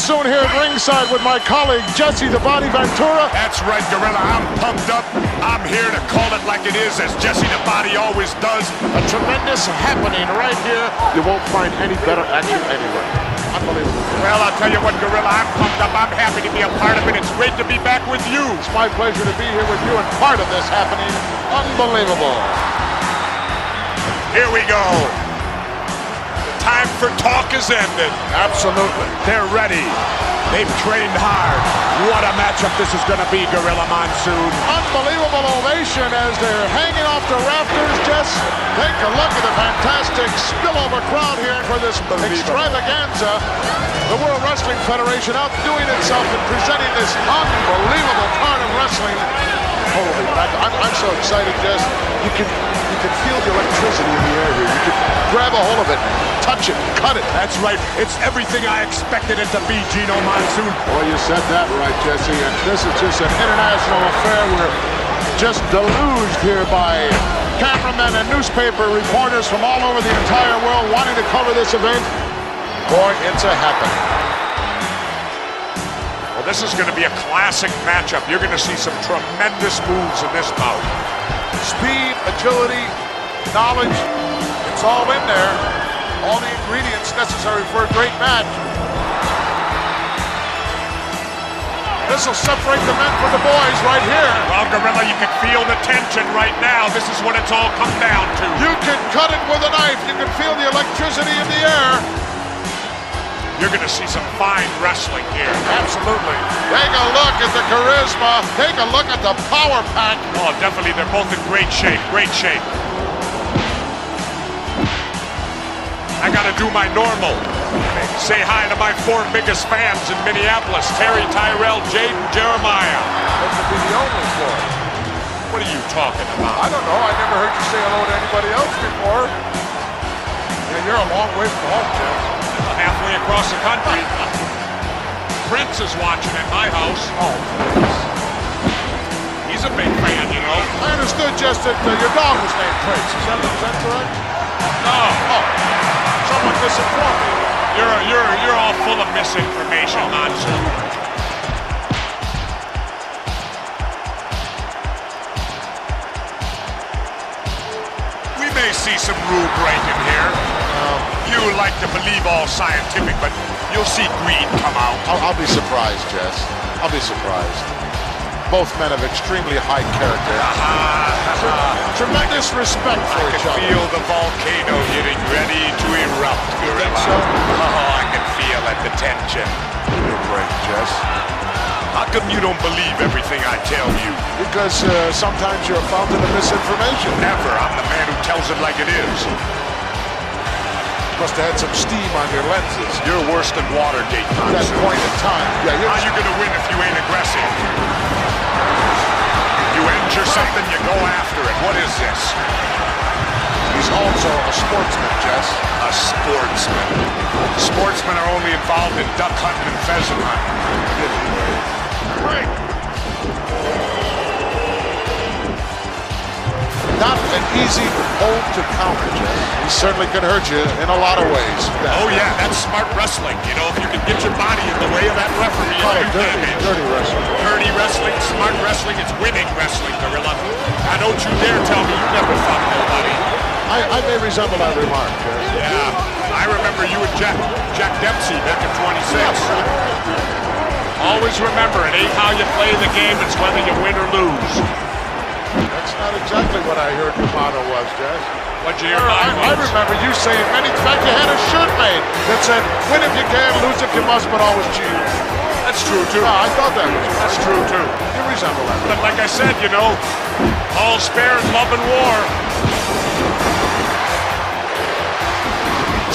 Monsoon here at ringside with my colleague Jesse the Body Ventura. That's right, Gorilla. I'm pumped up. I'm here to call it like it is, as Jesse the Body always does. A tremendous happening right here. You won't find any better action anywhere. Unbelievable. Well, I'll tell you what, Gorilla, I'm pumped up. I'm happy to be a part of it. It's great to be back with you. It's my pleasure to be here with you and part of this happening. Unbelievable. Here we go. Time for talk is ended. Absolutely. They're ready. They've trained hard. What a matchup this is going to be, Gorilla Monsoon. Unbelievable ovation as they're hanging off the rafters. Just take a look at the fantastic spillover crowd here for this extravaganza. The World Wrestling Federation outdoing itself and presenting this unbelievable part of wrestling. Holy, I'm so excited, Jess. You can feel the electricity in the air here. You can grab a hold of it, touch it, cut it. That's right. It's everything I expected it to be, Gino Monsoon. Well, you said that right, Jesse. And this is just an international affair. We're just deluged here by cameramen and newspaper reporters from all over the entire world wanting to cover this event. Boy, it's a happening. Well, this is going to be a classic matchup. You're going to see some tremendous moves in this bout. Speed, agility, knowledge, it's all in there. All the ingredients necessary for a great match. This will separate the men from the boys right here. Well, Gorilla, you can feel the tension right now. This is what it's all come down to. You can cut it with a knife. You can feel the electricity in the air. You're going to see some fine wrestling here. Absolutely. Take a look at the charisma. Take a look at the power pack. Oh, definitely. They're both in great shape. Great shape. I got to do my normal. Say hi to my 4 biggest fans in Minneapolis. Terry, Tyrell, Jaden, Jeremiah. Those would be the only 4. What are you talking about? I don't know. I never heard you say hello to anybody else before. Yeah, you're a long way from home, Jeff. Halfway across the country. Prince is watching at my house. Oh, he's a big fan, you know. I understood just that your dog was named Prince. Is that correct? No. Oh, someone misinformed me. You're all full of misinformation, Monsoon. We may see some rule breaking here. You like to believe all scientific, but you'll see greed come out. I'll be surprised, Jess. I'll be surprised. Both men have extremely high character. Tremendous respect for each other. I can feel the volcano getting ready to erupt, Gorilla. So? Oh, I can feel it, the tension. You're great, Jess. How come you don't believe everything I tell you? Because sometimes you're a fountain of misinformation. Never. I'm the man who tells it like it is. Must have had some steam on your lenses. You're worse than Watergate, At that Monsoon. point in time. Yeah, How you gonna win if you ain't aggressive? You injure something, you go after it. What is this? He's also a sportsman, Jess. A sportsman. Sportsmen are only involved in duck hunting and pheasant hunting. Right. Not an easy hold to counter, Jess. He certainly can hurt you in a lot of ways. Oh yeah, that's smart wrestling. You know, if you can get your body in the way of that referee, Oh, you do damage. dirty wrestling. Dirty wrestling, smart wrestling, it's winning wrestling, Gorilla. Now don't you dare tell me you never fought nobody. I may resemble that remark, Jess. Yeah, I remember you and Jack Dempsey back in 26. Always remember, it ain't how you play the game, it's whether you win or lose. That's not exactly what I heard your motto was, Jess. What'd you hear mine I was? remember you saying many times. In fact, you had a shirt made that said, "Win if you can, lose if you must, but always cheat." That's true too. I thought that was. That's true too. You resemble that. But like I said, you know, all's fair in love and war.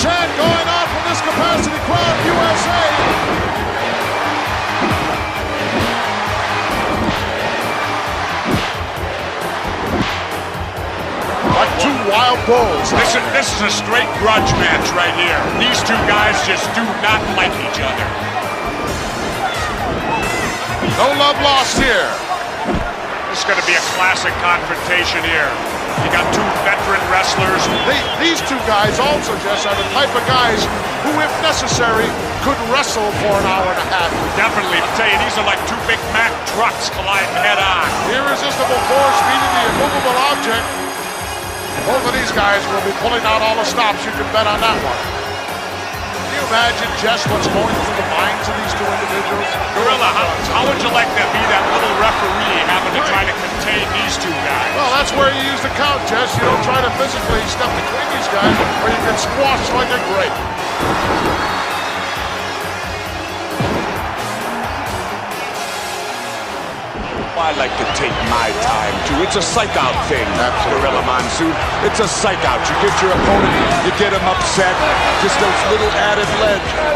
Chant going on from this capacity crowd, USA. Like 2 wild bulls. This is a straight grudge match right here. These 2 guys just do not like each other. No love lost here. This is going to be a classic confrontation here. You got 2 veteran wrestlers. These 2 guys also, Jess, are the type of guys who who, if necessary, could wrestle for an hour and a half. Definitely. I'll tell you, these are like two Big Mac trucks colliding head on. Irresistible force meeting the immovable object. Both of these guys will be pulling out all the stops. You can bet on that one. Can you imagine just what's going through the minds of these two individuals? Gorilla, how would you like to be that little referee having to try to contain these two guys? Well, that's where you use the count, Jess. You don't try to physically step between these guys, or you get squashed like a grape. I like to take my time, too. It's a psych-out thing, Gorilla Monsoon. It's a psych-out. You get your opponent, you get him upset. Just those little added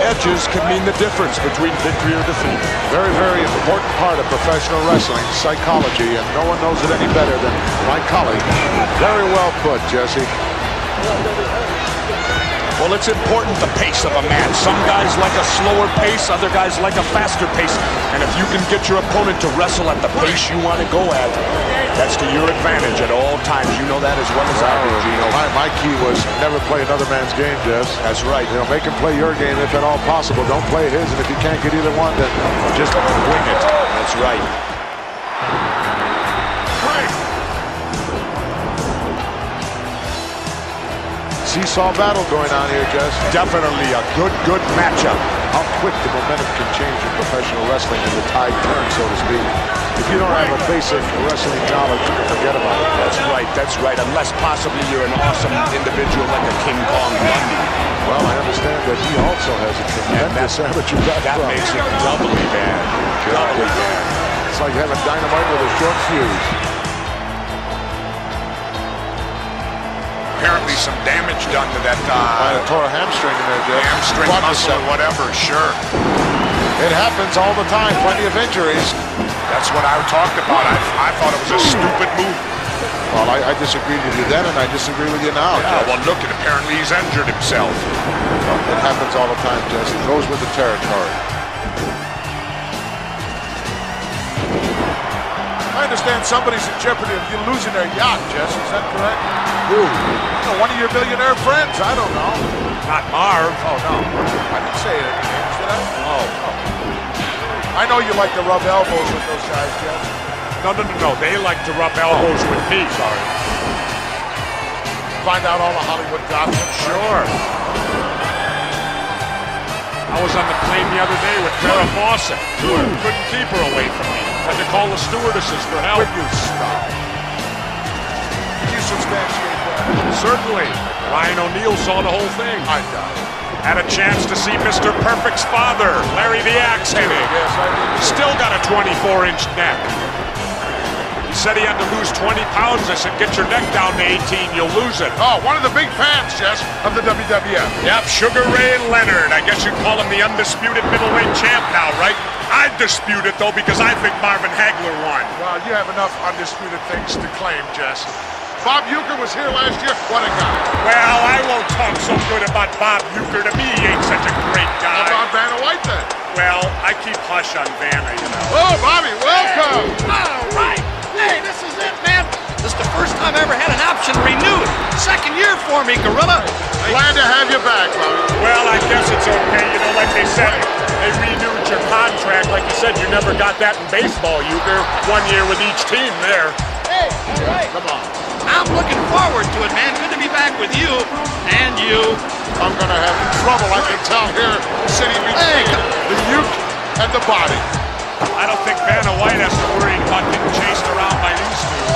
edges can mean the difference between victory or defeat. Very, very important part of professional wrestling, psychology, and no one knows it any better than my colleague. Very well put, Jesse. Well, it's important the pace of a match. Some guys like a slower pace, other guys like a faster pace. And if you can get your opponent to wrestle at the pace you want to go at, that's to your advantage at all times. You know that as well as I do, Gino. My key was never play another man's game, Jess. That's right. You know, make him play your game if at all possible. Don't play his, and if you can't get either one, then just wing it. That's right. Seesaw battle going on here, Jess. Definitely a good matchup. How quick the momentum can change in professional wrestling and the tide turns, so to speak. If you don't have a basic wrestling knowledge, you can forget about it. That's right. Unless possibly you're an awesome individual like a King Kong Bundy. Well, I understand that he also has a tremendous amateur background. That makes it doubly bad. Doubly bad. It's like having dynamite with a short fuse. Apparently some damage done to that Tore a hamstring in there, Jeff. hamstring muscle or whatever, sure. It happens all the time, plenty of injuries. That's what I talked about. I thought it was a stupid move. Well, I disagreed with you then, and I disagree with you now. Yeah, well, look, apparently he's injured himself. It happens all the time, Jess. It goes with the territory. I understand somebody's in jeopardy of you losing their yacht, Jess. Is that correct? Who? One of your billionaire friends. I don't know. Not Marv. Oh, no. I didn't say any names, did I? Oh. I know you like to rub elbows with those guys, Jess. No. They like to rub elbows with me. Sorry. Find out all the Hollywood gossip. Sure. I was on the plane the other day with Farrah Fawcett. Couldn't keep her away from me. Had to call the stewardesses for help. Will you stop? Can you substantiate that? Certainly. Ryan O'Neal saw the whole thing. I doubt it. Had a chance to see Mr. Perfect's father, Larry the Axe, hitting. Yes, I did. Still got a 24-inch neck. He said he had to lose 20 pounds. I said, get your neck down to 18, you'll lose it. Oh, one of the big fans, Jess, of the WWF. Yep, Sugar Ray Leonard. I guess you'd call him the undisputed middleweight champ now, right? I'd dispute it, though, because I think Marvin Hagler won. Well, you have enough undisputed things to claim, Jess. Bob Uecker was here last year. What a guy. Well, I won't talk so good about Bob Uecker. To me, he ain't such a great guy. How about Vanna White, then? Well, I keep hush on Vanna, you know. Oh, Bobby, welcome. All right. Hey, this is it, man. This is the first time I ever had an option renewed. Second year for me, Gorilla. Glad to have you back, Bobby. Well, I guess it's okay. You know, like they said, they renewed your contract. Like you said, you never got that in baseball, Uecker. 1 year with each team there. Hey, all right. Come on. I'm looking forward to it, man. Good to be back with you and you. I'm going to have trouble, I can tell here, sitting between the Uke and the body. I don't think Vanna White has to worry about getting chased around by these two.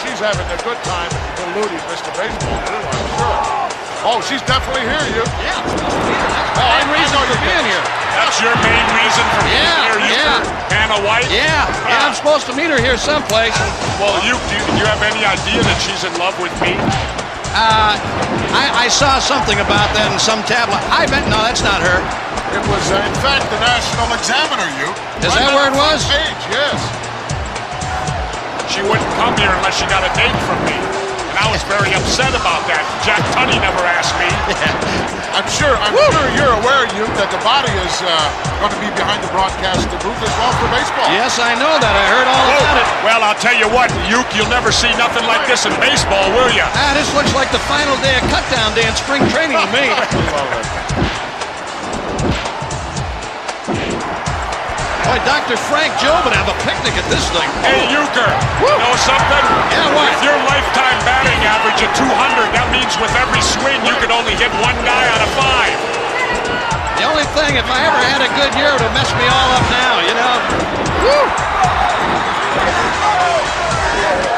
She's having a good time eluding Mr. Baseball, too, I'm sure. Oh, she's definitely here, you. Yeah. Main reason for being here. That's your main reason for being here, Uecker? Vanna White? Yeah, I'm supposed to meet her here someplace. Well, Uke, do you have any idea that she's in love with me? I saw something about that in some tabloid. I bet, no, that's not her. It was, in fact, the National Examiner, you. Is that where it was? Page, yes. She wouldn't come here unless she got a date from me. And I was very upset about that. Jack Tunney never asked me. I'm sure you're aware, you, that the body is going to be behind the broadcast booth as well for baseball. Yes, I know that. I heard all about it. Well, I'll tell you what, Uke, you'll never see nothing like this in baseball, will you? This looks like the final day of cutdown day in spring training to me. Boy, Dr. Frank Joe would have a picnic at this thing. Hey, Euchre, you know something? Yeah, what? With your lifetime batting average of 200, that means with every swing you could only hit one guy out of 5. The only thing, if I ever had a good year, it would mess me all up now, you know? Woo!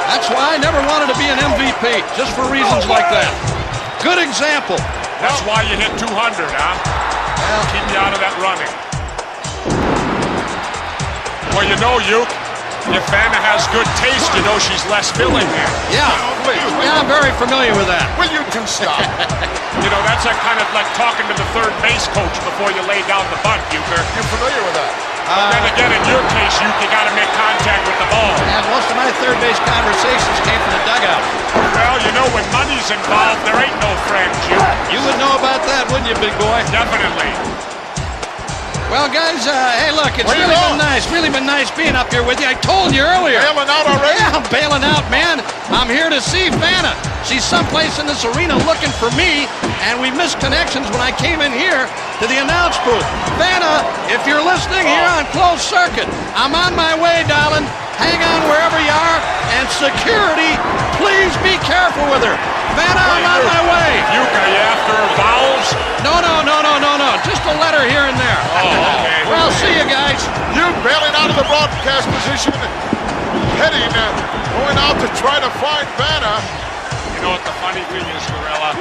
That's why I never wanted to be an MVP, just for reasons like that. Good example. That's why you hit 200, huh? Well, keep you out of that running. Well, you know, Uke, if Vanna has good taste, you know she's less filling there. Yeah, yeah, I'm very familiar with that. Will you two stop? You know, that's kind of like talking to the third base coach before you lay down the bunt, Euchre. You're familiar with that? Then again, in your case, Uke, you got to make contact with the ball. And most of my third base conversations came from the dugout. Well, you know, when money's involved, there ain't no friends, Uke. You would know about that, wouldn't you, big boy? Definitely. Well, guys, hey, look, it's really been nice being up here with you. I told you earlier. Bailing out already? Yeah, I'm bailing out, man. I'm here to see Vanna. She's someplace in this arena looking for me, and we missed connections when I came in here to the announce booth. Vanna, if you're listening here on closed circuit, I'm on my way, darling. Hang on wherever you are, and security, please be careful with her. Vanna, I'm on my way. Uke, are you after her vowels? No. Just a letter here and there. Oh, okay. Well, see you guys. You bailing out of the broadcast position, heading, going out to try to find Vanna. You know what the funny thing is, Gorilla?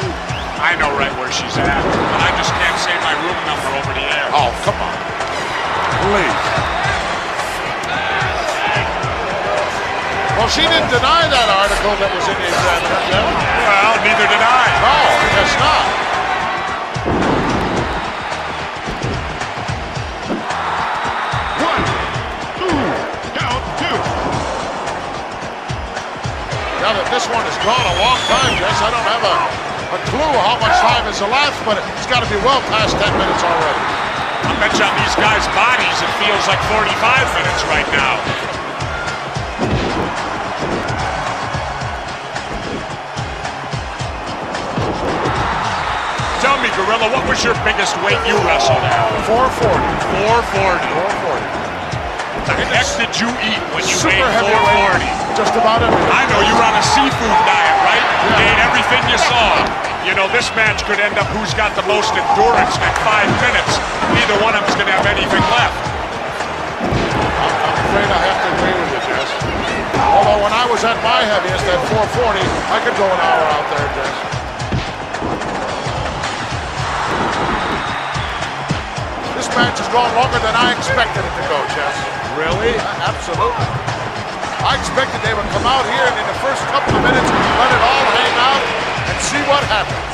I know right where she's at, but I just can't say my room number over the air. Oh, come on. Please. Well, she didn't deny that article that was in the Examiner, Jeff. Well, neither did I. No, I guess not. Now that this one has gone a long time, Jess, I don't have a clue how much time has elapsed, but it's got to be well past 10 minutes already. I bet you on these guys' bodies it feels like 45 minutes right now. Tell me, Gorilla, what was your biggest weight you wrestled at? 440. 440. What the heck did you eat when you Super weighed heavyweight. 440? Just about everything. I know you were on a seafood diet, right? You ate everything you saw. You know, this match could end up who's got the most endurance at 5 minutes. Neither one of them's going to have anything left. I'm afraid I have to agree with you, Jess. Although when I was at my heaviest at 440, I could go an hour out there, Jess. This match has gone longer than I expected it to go, Jess. Really? Absolutely. I expected they would come out here and in the first couple of minutes let it all hang out and see what happens.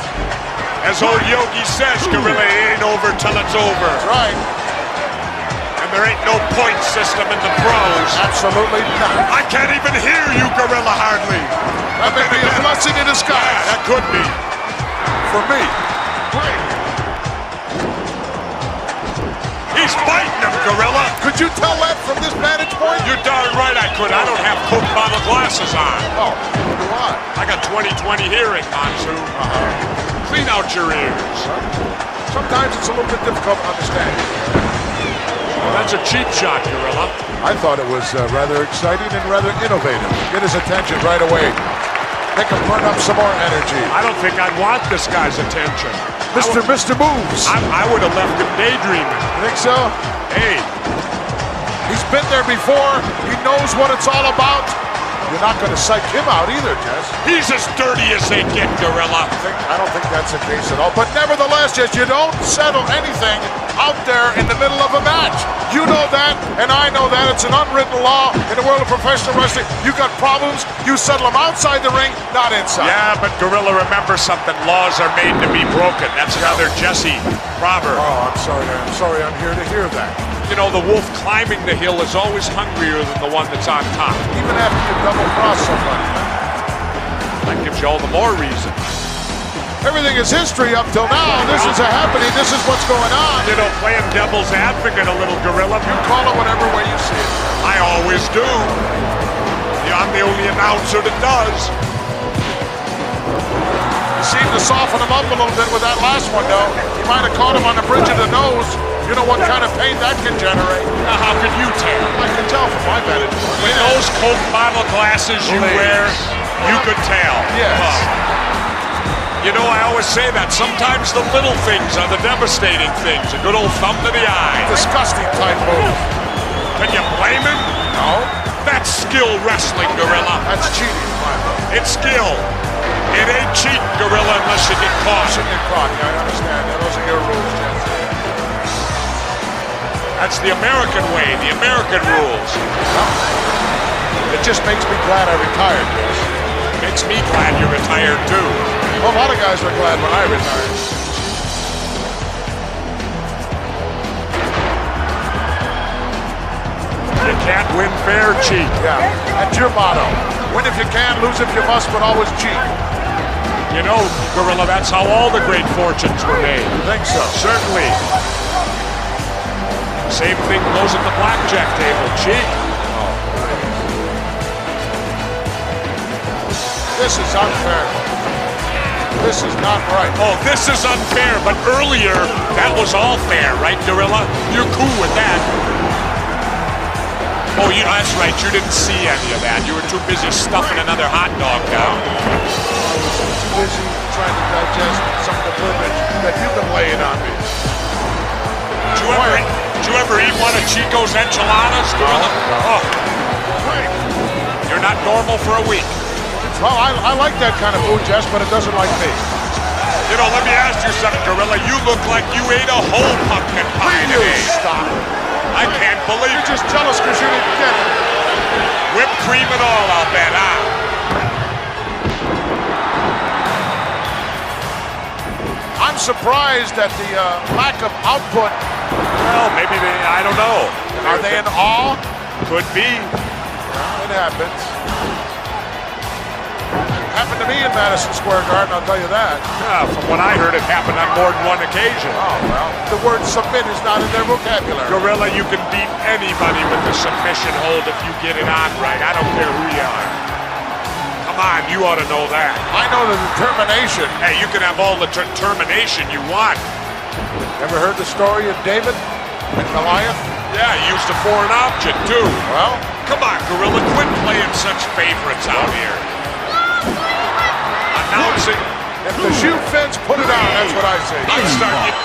As old Yogi says, Gorilla, it ain't over till it's over. That's right. And there ain't no point system in the pros. Absolutely not. I can't even hear you, Gorilla, hardly. That may be a blessing in disguise. Yeah, that could be. For me. He's fighting him, Gorilla. Could you tell that from this vantage point? You're darn right I could. I don't have Coke bottle glasses on. Oh, neither do I. I got 20/20 hearing, Monsoon. Clean out your ears. Sometimes it's a little bit difficult to understand. Well, that's a cheap shot, Gorilla. I thought it was rather exciting and rather innovative. Get his attention right away. Make him burn up some more energy. I don't think I'd want this guy's attention. Mr. Moves. I would have left him daydreaming. Think so? Hey, He's been there before. He knows what it's all about. You're not going to psych him out either, Jess. he's as dirty as they get, Gorilla. I don't think that's the case at all. But nevertheless, Jess, you don't settle anything out there in the middle of a match. You know that, and I know that. It's an unwritten law in the world of professional wrestling. You got problems, you settle them outside the ring, not inside. Yeah, but Gorilla, remember something. Laws are made to be broken. That's another Jesse proverb. Oh, I'm sorry I'm here to hear that. You know, the wolf climbing the hill is always hungrier than the one that's on top. Even after you double-cross somebody. That gives you all the more reason. Everything is history up till now. This is a happening. This is what's going on. You know, playing devil's advocate a little, Gorilla. You call it whatever way you see it. I always do. Yeah, I'm the only announcer that does. You seem to soften him up a little bit with that last one, though. You might have caught him on the bridge of the nose. You know what kind of pain that can generate. Now, how can you Coke bottle glasses you wear, you could tell. Yes. You know, I always say that. Sometimes the little things are the devastating things. A good old thumb to the eye. Disgusting type move. Can you blame him? No. That's skill wrestling, Gorilla. That's cheating, Michael. It's skill. It ain't cheating, Gorilla, unless you get caught. You should get caught. Yeah, I understand. Those are your rules, Jeff. That's the American way, the American rules. It just makes me glad I retired, Jeff. Makes me glad you're retired, too. Well, a lot of guys were glad when I retired. You can't win fair, cheat. Yeah, that's your motto. Win if you can, lose if you must, but always cheat. You know, Gorilla, that's how all the great fortunes were made. You think so? Certainly. Same thing goes at the blackjack table, cheat. This is unfair. This is not right. Oh, this is unfair, but earlier, that was all fair, right, Gorilla? You're cool with that. Oh, that's right, you didn't see any of that. You were too busy stuffing another hot dog down. I was too busy trying to digest some of the verbiage that you've been laying on me. Did you ever eat one of Chico's enchiladas, Gorilla? No. Oh. Right. You're not normal for a week. Well, I like that kind of food, Jess, but it doesn't like me. You know, let me ask you something, Gorilla. You look like you ate a whole pumpkin pie You today. stop. I can't believe You're it. just jealous because you didn't get it. Whipped cream and all, I'll bet, huh? I'm surprised at the lack of output. Well, maybe I don't know. Are they in awe? Could be. It happens. Happened to me in Madison Square Garden, I'll tell you that. From what I heard, it happened on more than one occasion. Oh, well, the word submit is not in their vocabulary. Gorilla, you can beat anybody with the submission hold if you get it on right. I don't care who you are. Come on, you ought to know that. I know the determination. Hey, you can have all the determination you want. Ever heard the story of David and Goliath? Yeah, he used a foreign object, too. Well, Come on, Gorilla, quit playing such favorites out here. Announcing. if the shoe fits, put it on. That's what I say. I'm starting.